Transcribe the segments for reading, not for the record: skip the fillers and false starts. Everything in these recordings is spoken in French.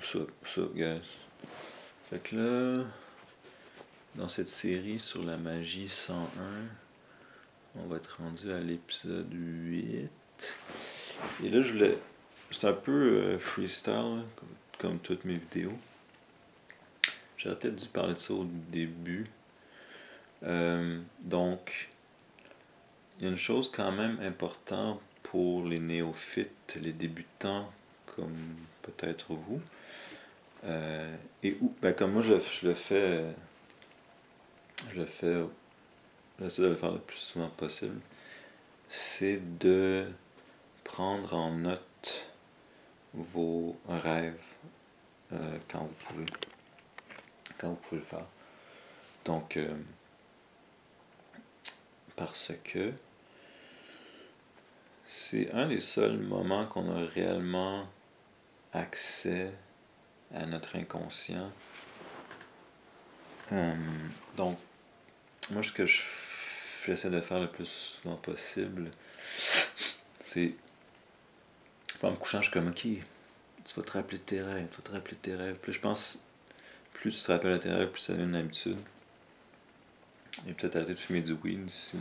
Ça, guys. Fait que là, dans cette série sur la magie 101, on va être rendu à l'épisode 8. Et là, c'est un peu freestyle, là, comme toutes mes vidéos. J'aurais peut-être dû parler de ça au début. Donc, il y a une chose quand même importante pour les néophytes, les débutants, comme peut-être vous. Comme moi je le fais, j'essaie de le faire le plus souvent possible, c'est de prendre en note vos rêves quand vous pouvez le faire. Donc, parce que c'est un des seuls moments qu'on a réellement accès à notre inconscient. Donc, moi, ce que j'essaie de faire le plus souvent possible, c'est en me couchant, je suis comme, ok, tu vas te rappeler de tes rêves, Puis je pense, plus tu te rappelles de tes rêves, plus ça devient une habitude. Et peut-être arrêter de fumer du weed si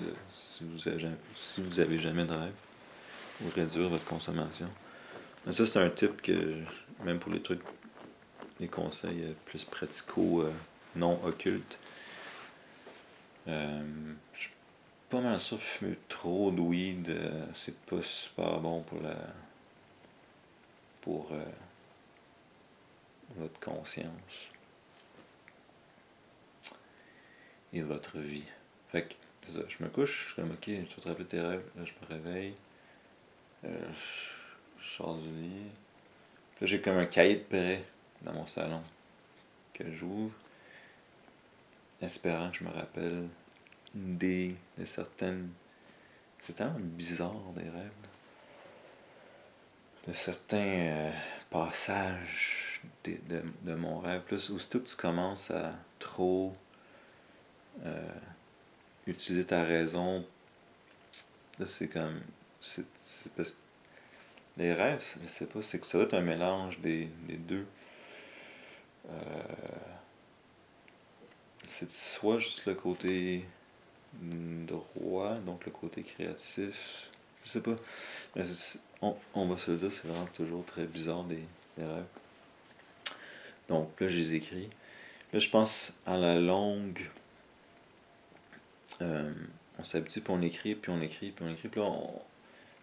vous avez jamais de rêve, ou réduire votre consommation. Mais ça, c'est un tip que, même pour les trucs, les conseils plus pratico, non occultes, je suis pas mal sûr que fumer trop de weed, c'est pas super bon pour votre conscience et votre vie. Fait que, c'est ça, je me couche, je suis comme, ok, tu vas te rappeler tes rêves, là je me réveille, je sors du lit, là j'ai comme un cahier de prêt dans mon salon que j'ouvre, espérant que je me rappelle de certaines... C'est tellement bizarre des rêves, de certains passages de mon rêve. Plus aussitôt que tu commences à trop utiliser ta raison, là c'est comme... C'est parce que les rêves, je sais pas, c'est que ça doit être un mélange des deux. C'est soit juste le côté droit, donc le côté créatif, je sais pas. Mais on va se le dire, c'est vraiment toujours très bizarre des rêves. Donc là, je les écris. Là, je pense à la longue, on s'habitue, puis on écrit, puis on écrit, puis on écrit. Puis là,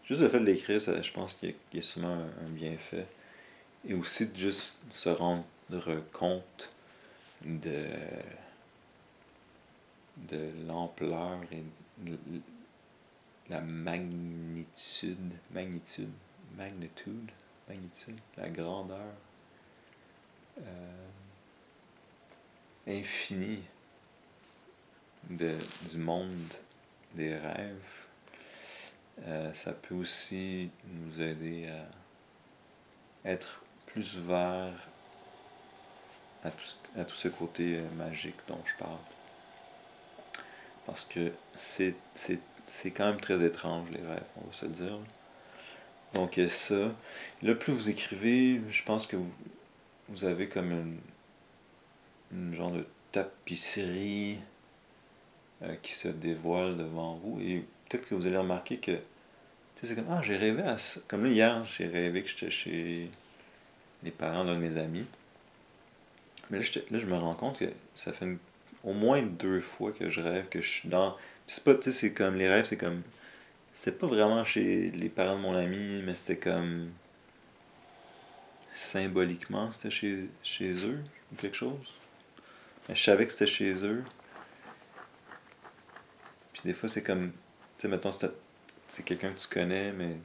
juste le fait de l'écrire, je pense qu'il y a souvent un bienfait. Et aussi de juste se rendre compte de l'ampleur et de la magnitude, la grandeur infinie du monde des rêves. Ça peut aussi nous aider à être plus ouvert à tout ce côté magique dont je parle. Parce que c'est quand même très étrange, les rêves, on va se le dire. Donc, il y a ça. Là, plus vous écrivez, je pense que vous avez comme une genre de tapisserie qui se dévoile devant vous. Et peut-être que vous allez remarquer que c'est comme, ah, j'ai rêvé à ça. Comme là, hier, j'ai rêvé que j'étais chez les parents d'un de mes amis. Mais là, je me rends compte que ça fait au moins 2 fois que je rêve que je suis dans... Puis c'est pas, tu sais, c'est comme, les rêves, c'est comme... C'est pas vraiment chez les parents de mon ami, mais c'était comme... Symboliquement, c'était chez eux, ou quelque chose. Mais je savais que c'était chez eux. Puis des fois, c'est comme... Tu sais, mettons, c'est quelqu'un que tu connais, mais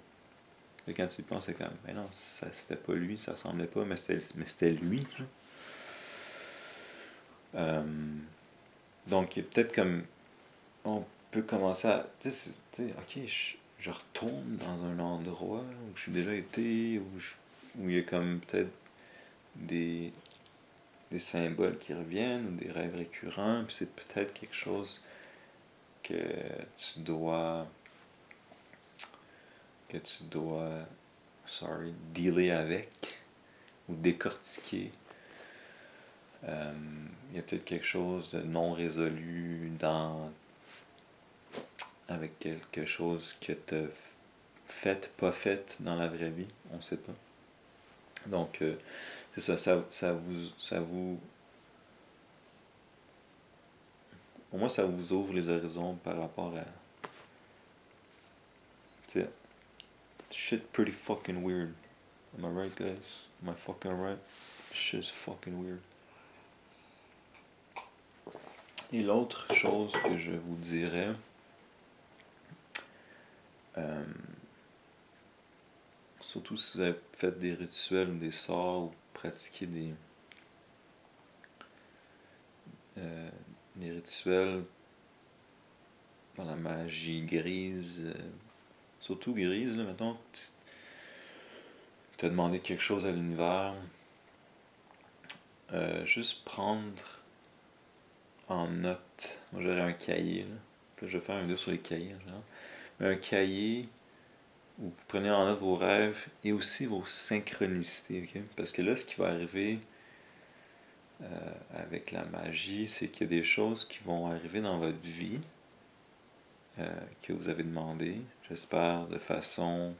quand tu y penses, c'est comme... Mais non, c'était pas lui, ça ressemblait pas, mais c'était lui, genre. Donc, il y a peut-être comme... On peut commencer à... Tu sais, ok, je retourne dans un endroit où je suis déjà été, où il y a comme peut-être des symboles qui reviennent, ou des rêves récurrents, puis c'est peut-être quelque chose que tu dois dealer avec ou décortiquer. Il y a peut-être quelque chose de non résolu avec quelque chose que tu as fait, pas fait dans la vraie vie, on ne sait pas. Donc, c'est ça vous... Au moins, ça vous ouvre les horizons par rapport à... T'sais, shit pretty fucking weird. Am I right, guys? Am I fucking right? Shit's fucking weird. Et l'autre chose que je vous dirais, surtout si vous avez fait des rituels ou des sorts ou pratiqué des rituels dans la magie grise, surtout grise, là, mettons, tu as demandé quelque chose à l'univers, juste prendre en note, moi j'aurais un cahier, là. Puis là, je vais faire un vidéo sur les cahiers en général, mais un cahier où vous prenez en note vos rêves et aussi vos synchronicités, ok? Parce que là, ce qui va arriver avec la magie, c'est qu'il y a des choses qui vont arriver dans votre vie que vous avez demandé, j'espère de façon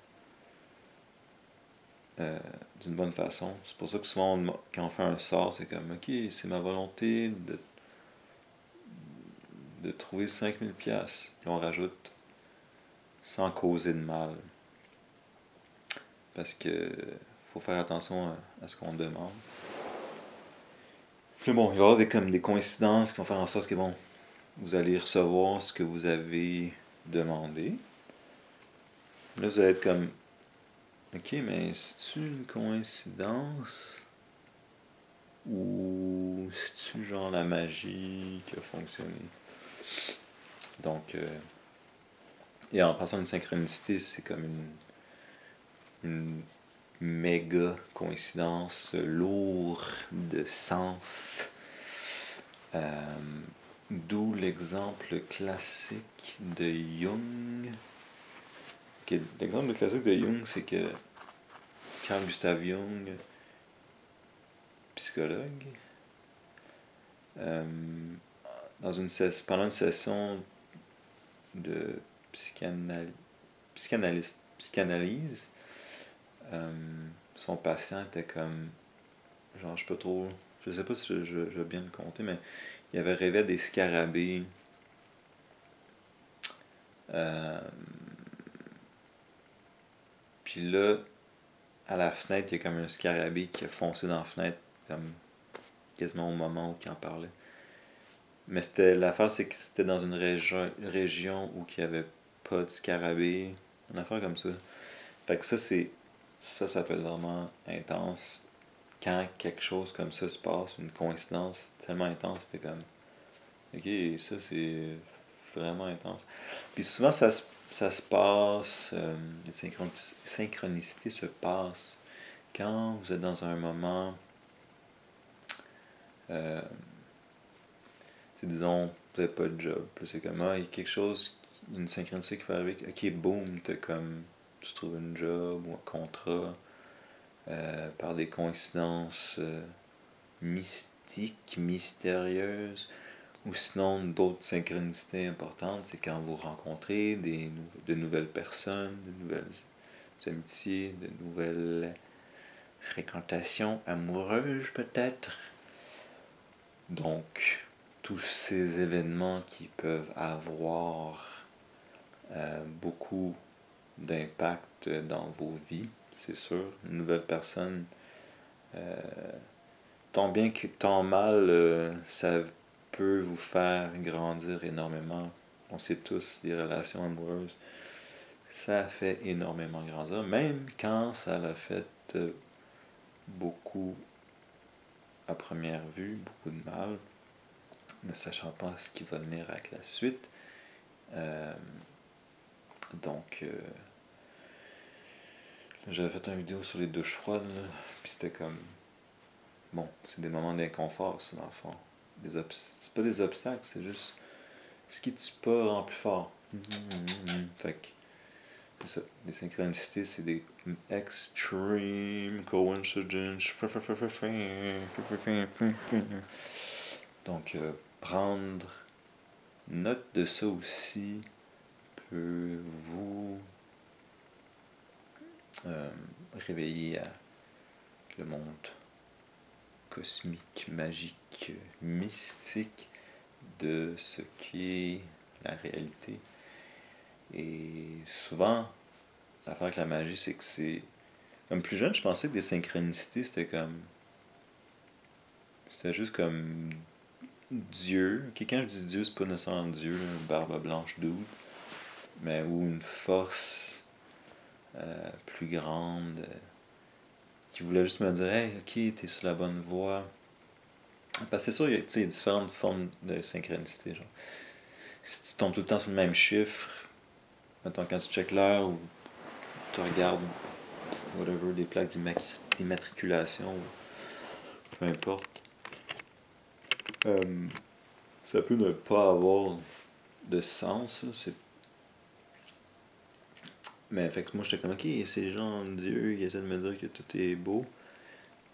d'une bonne façon. C'est pour ça que souvent quand on fait un sort, c'est comme ok, c'est ma volonté de trouver 5000$. Puis on rajoute sans causer de mal. Parce que faut faire attention à ce qu'on demande. Puis bon, il va y avoir des coïncidences qui vont faire en sorte que bon, vous allez recevoir ce que vous avez demandé. Là, vous allez être comme ok, mais c'est-tu une coïncidence? Ou c'est-tu genre la magie qui a fonctionné? Donc, et en passant une synchronicité, c'est comme une méga coïncidence lourde de sens. D'où l'exemple classique de Jung. Okay, l'exemple classique de Jung, c'est que Carl Gustav Jung, psychologue, pendant une session de psychanalyse, son patient était comme, genre je sais pas trop, je sais pas si je vais bien le compter, mais il avait rêvé des scarabées puis là, à la fenêtre, il y a comme un scarabée qui a foncé dans la fenêtre, comme quasiment au moment où il en parlait. Mais l'affaire, c'est que c'était dans une région où il n'y avait pas de scarabée, une affaire comme ça. Fait que ça peut être vraiment intense. Quand quelque chose comme ça se passe, une coïncidence tellement intense, fait comme, ok, ça c'est vraiment intense. Puis souvent ça se passe, les synchronicités se passent quand vous êtes dans un moment, disons, vous n'avez pas de job. Puis c'est comme, il y a quelque chose, une synchronicité qui va arriver, ok, boum, tu trouves un job ou un contrat par des coïncidences mystiques, mystérieuses. Ou sinon, d'autres synchronicités importantes, c'est quand vous rencontrez de nouvelles personnes, de nouvelles amitiés, de nouvelles fréquentations amoureuses peut-être. Donc, tous ces événements qui peuvent avoir beaucoup d'impact dans vos vies, c'est sûr. Une nouvelle personne, tant bien que tant mal, ça peut vous faire grandir énormément. On sait tous, les relations amoureuses, ça fait énormément grandir, même quand ça l'a fait beaucoup à première vue, beaucoup de mal, ne sachant pas ce qui va venir avec la suite. Donc, j'avais fait une vidéo sur les douches froides, là, puis c'était comme, bon, c'est des moments d'inconfort, ça, dans le fond. C'est pas des obstacles, c'est juste ce qui tue pas rend plus fort. Fait que c'est ça. Les synchronicités, c'est des extreme coincidence. Donc, prendre note de ça aussi peut vous réveiller à le monde cosmique, magique, mystique de ce qu'est la réalité. Et souvent, l'affaire avec la magie, c'est que c'est... Comme plus jeune, je pensais que des synchronicités, c'était comme... C'était juste comme Dieu. Ok, quand je dis Dieu, c'est pas nécessairement Dieu, là, une barbe blanche douce, mais ou une force plus grande qui voulait juste me dire hey, ok, t'es sur la bonne voie. Parce que c'est sûr, il y a différentes formes de synchronicité. Genre. Si tu tombes tout le temps sur le même chiffre, mettons quand tu checkes l'heure ou tu regardes whatever, des plaques d'immatriculation, peu importe, ça peut ne pas avoir de sens. C'est... Mais fait que moi j'étais comme ok, c'est genre Dieu qui essaie de me dire que tout est beau.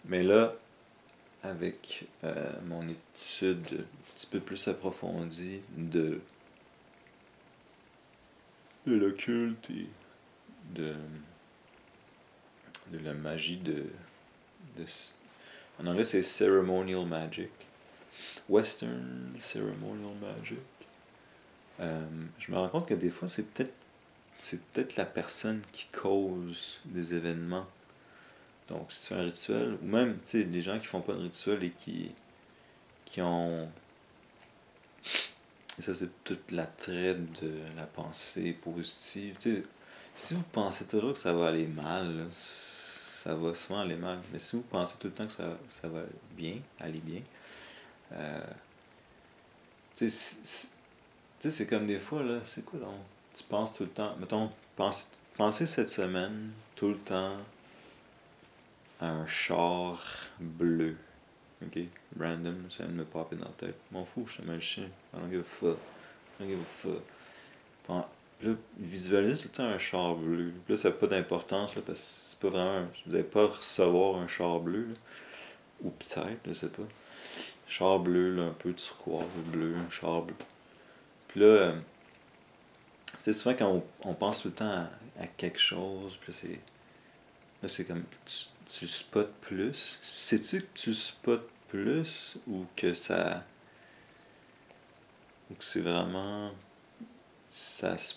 Mais là, avec mon étude un petit peu plus approfondie de l'occulte et de la magie de en anglais c'est ceremonial magic, western ceremonial magic. Je me rends compte que des fois c'est peut-être la personne qui cause des événements. Donc si tu fais un rituel, ou même tu sais des gens qui font pas de rituel et qui ont... Et ça c'est toute l'attrait de la pensée positive. Tu sais, si vous pensez toujours que ça va aller mal, là, ça va souvent aller mal. Mais si vous pensez tout le temps que ça va bien, aller bien, euh, tu sais, c'est comme des fois, là, c'est quoi donc? Tu penses tout le temps, mettons, pensez cette semaine, tout le temps, à un char bleu. Ok? Random, ça vient de me popper dans la tête. M'en fous, je suis un magicien. I don't give a fuck. I don't give a fuck. Là, visualisez tout le temps un char bleu. Là, ça n'a pas d'importance, là, parce que c'est pas vraiment. Vous n'allez pas recevoir un char bleu, là. Ou peut-être, je sais pas. Char bleu, là, un peu turquoise, bleu, un char bleu. Puis là, tu sais, souvent quand on pense tout le temps à quelque chose, puis là, c'est comme. Tu spots plus. Sais-tu que tu spots plus ou que ça. Ou que c'est vraiment. Ça se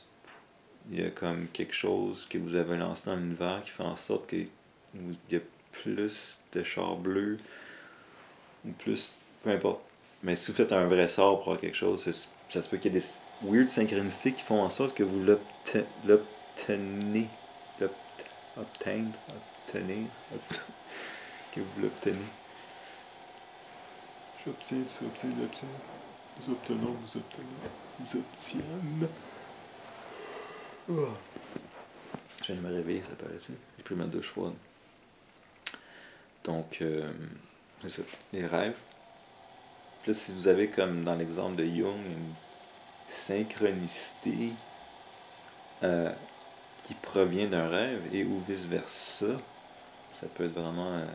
il y a comme quelque chose que vous avez lancé dans l'univers qui fait en sorte qu'il y a plus de chars bleus ou plus, peu importe. Mais si vous faites un vrai sort pour avoir quelque chose, ça se peut qu'il y ait des weird synchronicités qui font en sorte que vous l'obtenez, obtenez, que vous l'obtenez. J'obtiens, tu obtiens, l'obtiens. Nous obtenons, vous obtenez, nous obtiennent. Oh. Je viens de me réveiller, ça paraissait. J'ai pris ma douche froide. Donc, c'est ça. Les rêves. Puis là, si vous avez, comme dans l'exemple de Jung, une synchronicité qui provient d'un rêve et ou vice-versa, ça peut être vraiment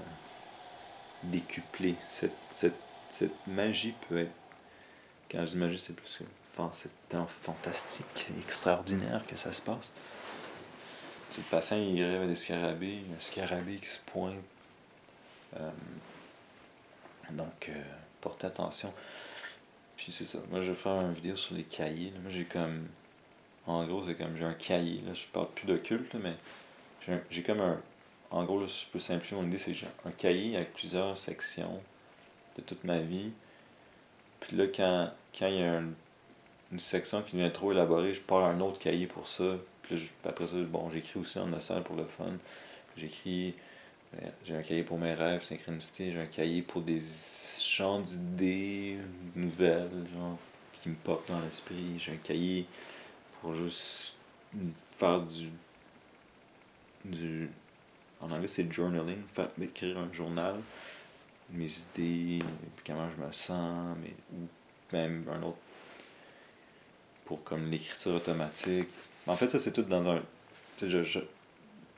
décuplé. Cette magie peut être... Quand je dis magie, c'est plus que... Enfin, c'est tellement fantastique, extraordinaire que ça se passe. Si le patient il rêve à des scarabées, un scarabée qui se pointe. Donc, portez attention. Puis c'est ça. Moi, je vais faire une vidéo sur les cahiers. Moi, j'ai comme... En gros, c'est comme j'ai un cahier. Là, je parle plus d'occulte, mais j'ai comme un... En gros, là, si je peux simplifier mon idée, c'est j'ai un cahier avec plusieurs sections de toute ma vie. Puis là, quand il y a une section qui devient trop élaborée, je pars un autre cahier pour ça. Puis là, après ça, bon, j'écris aussi en notion pour le fun. J'écris... J'ai un cahier pour mes rêves, synchronicité. J'ai un cahier pour des champs d'idées nouvelles, genre, qui me popent dans l'esprit. J'ai un cahier pour juste faire du en anglais c'est journaling, faire écrire un journal, mes idées, puis comment je me sens, mais, ou même un autre pour comme l'écriture automatique. En fait, ça c'est tout dans un Tu sais,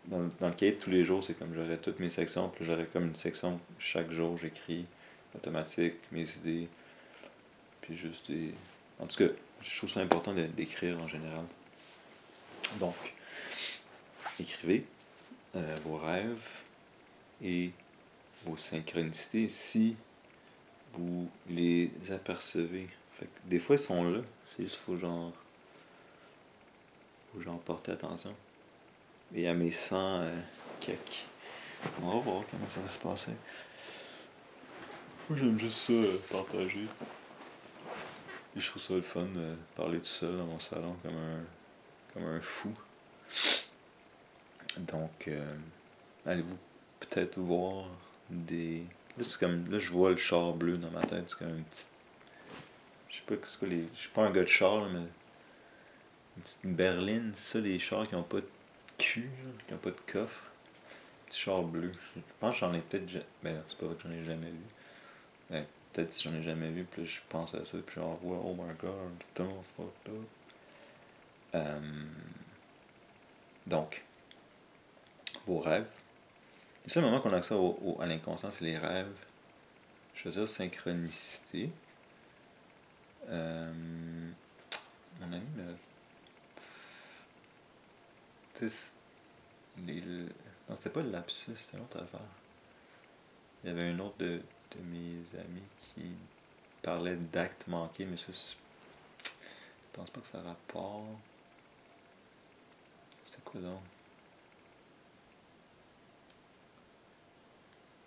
dans le cahier de tous les jours, c'est comme j'aurais toutes mes sections, puis j'aurais comme une section chaque jour, j'écris automatique, mes idées, puis juste des. En tout cas, je trouve ça important d'écrire en général. Donc, écrivez vos rêves et vos synchronicités si vous les apercevez. Fait que des fois, ils sont là, c'est juste faut genre porter attention. Et à mes 100 cakes. On va voir comment ça va se passer. Moi, j'aime juste ça, partager. Et je trouve ça le fun de parler tout seul dans mon salon comme un fou. Donc, allez-vous peut-être voir des. Là, c'est comme. Là, je vois le char bleu dans ma tête. C'est comme une petite. Je sais pas c'est quoi les. Je suis pas un gars de char, là, mais. Une petite berline, c'est ça les chars qui ont pas de cul, là, qui ont pas de coffre. Petit char bleu. Je pense que j'en ai peut-être. Ben, c'est pas vrai que j'en ai jamais vu. Ben, peut-être si j'en ai jamais vu, puis là, je pense à ça, puis genre, ouais, oh my god, c'est tellement fucked up. Donc, vos rêves. Le seul moment qu'on a accès à l'inconscient, c'est les rêves. Je veux dire synchronicité. Mon ami me. Tu sais, non, c'était pas le lapsus, c'était une autre affaire. Il y avait un autre de mes amis qui parlait d'actes manqués, mais ça, je pense pas que ça rapporte. C'était quoi donc?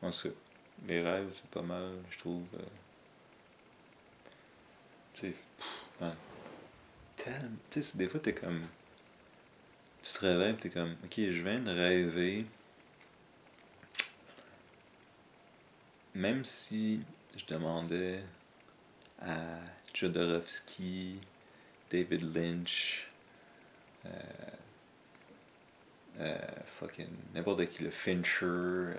En tout cas, les rêves, c'est pas mal, je trouve. Tu sais, man, tu sais, des fois, t'es comme. Tu te réveilles, t'es comme, ok, je viens de rêver. Même si je demandais à Jodorowsky, David Lynch, fucking n'importe qui, le Fincher,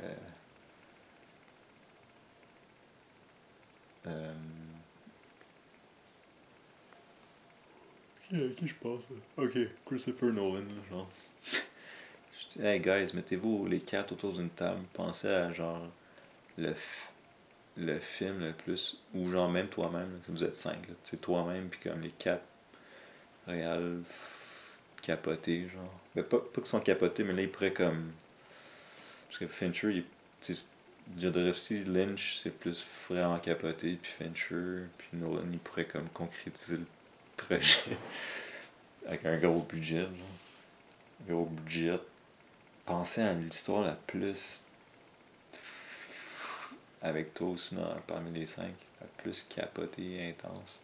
qui je pense? Ok, Christopher Nolan, là, genre. Je dis, hey guys, mettez-vous les quatre autour d'une table, pensez à genre le, le film le plus, ou genre même toi-même, là, vous êtes cinq, c'est toi-même, puis comme les quatre réels capotés, genre. Ben, pas qu'ils sont capotés, mais là, ils pourraient comme. Parce que Fincher, Jodorowsky, Lynch, c'est plus vraiment capoté, puis Fincher, puis Nolan, il pourrait comme concrétiser le projet avec un gros budget, genre. Gros budget. Pensez à l'histoire la plus avec toi aussi parmi les cinq, la plus capotée et intense.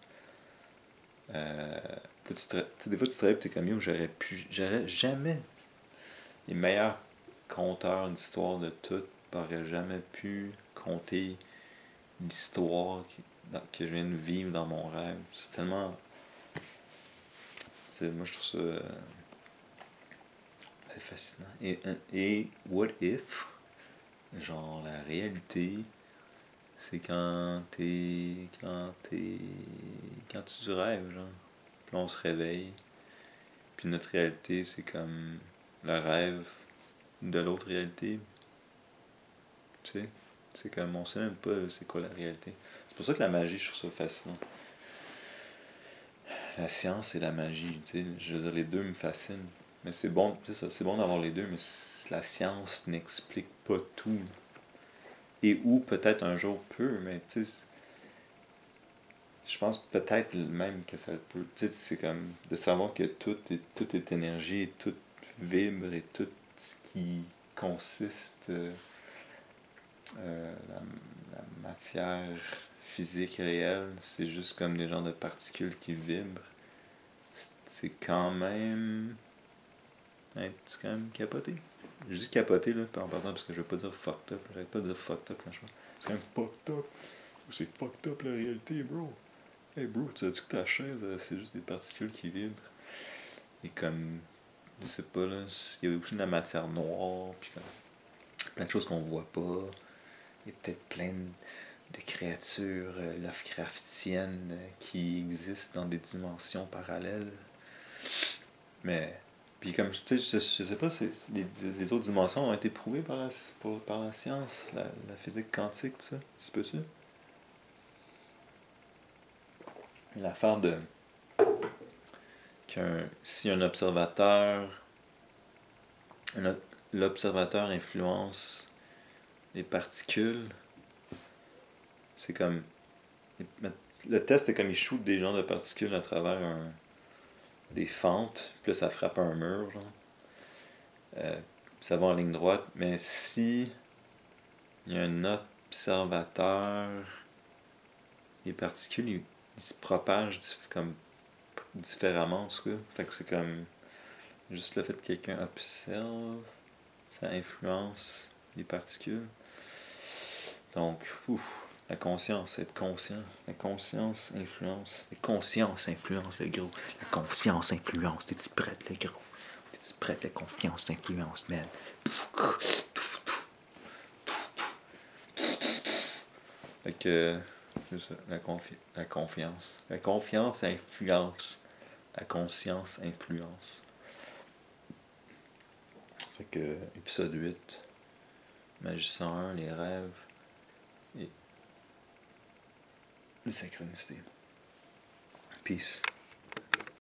Des fois tu te rêves, t'es comme yo, j'aurais jamais les meilleurs conteurs d'histoire de tout n'auraient jamais pu compter l'histoire que je viens de vivre dans mon rêve. C'est tellement. Moi je trouve ça. C'est fascinant. Et what if, genre la réalité, c'est quand tu rêves, genre. Puis là, on se réveille. Puis notre réalité, c'est comme le rêve de l'autre réalité. Tu sais? C'est comme, on sait même pas c'est quoi la réalité. C'est pour ça que la magie, je trouve ça fascinant. La science et la magie, tu sais. Je veux dire, les deux me fascinent. Mais c'est bon, c'est ça, c'est bon d'avoir les deux, mais la science n'explique pas tout. Et ou peut-être un jour peut, mais tu sais, je pense peut-être même que ça peut. Tu sais, c'est comme de savoir que tout est énergie, et tout vibre et tout ce qui consiste la matière physique réelle, c'est juste comme des genres de particules qui vibrent. C'est quand même. C'est quand même capoté. Je dis capoté là, en partant parce que je veux pas dire fucked up. J'arrête pas de dire fucked up franchement. C'est quand même fucked up. C'est fucked up la réalité, bro. Hey bro, tu as dit que ta chaise, c'est juste des particules qui vibrent. Et comme, je sais pas là, il y a aussi de la matière noire, puis comme, plein de choses qu'on voit pas. Il y a peut-être plein de créatures Lovecraftiennes qui existent dans des dimensions parallèles. Mais Puis comme, tu sais, je sais pas, les autres dimensions ont été prouvées par la science, la physique quantique, tout ça. C'est pas ça? L'affaire de si un observateur, l'observateur influence les particules, c'est comme, le test est comme il shoot des genres de particules à travers des fentes, puis là ça frappe un mur, genre. Ça va en ligne droite, mais si il y a un observateur, les particules ils se propagent comme différemment en tout cas. Fait que c'est comme juste le fait que quelqu'un observe, ça influence les particules. Donc, la conscience, être conscient. La conscience influence. La conscience influence, le gros. La confiance influence. T'es-tu prête, le gros? T'es-tu prête, la confiance influence, man? Fait que, c'est ça, la confiance. La confiance influence. La conscience influence. Fait que, épisode 8, Magicien 1, les rêves et les synchronicités. Peace.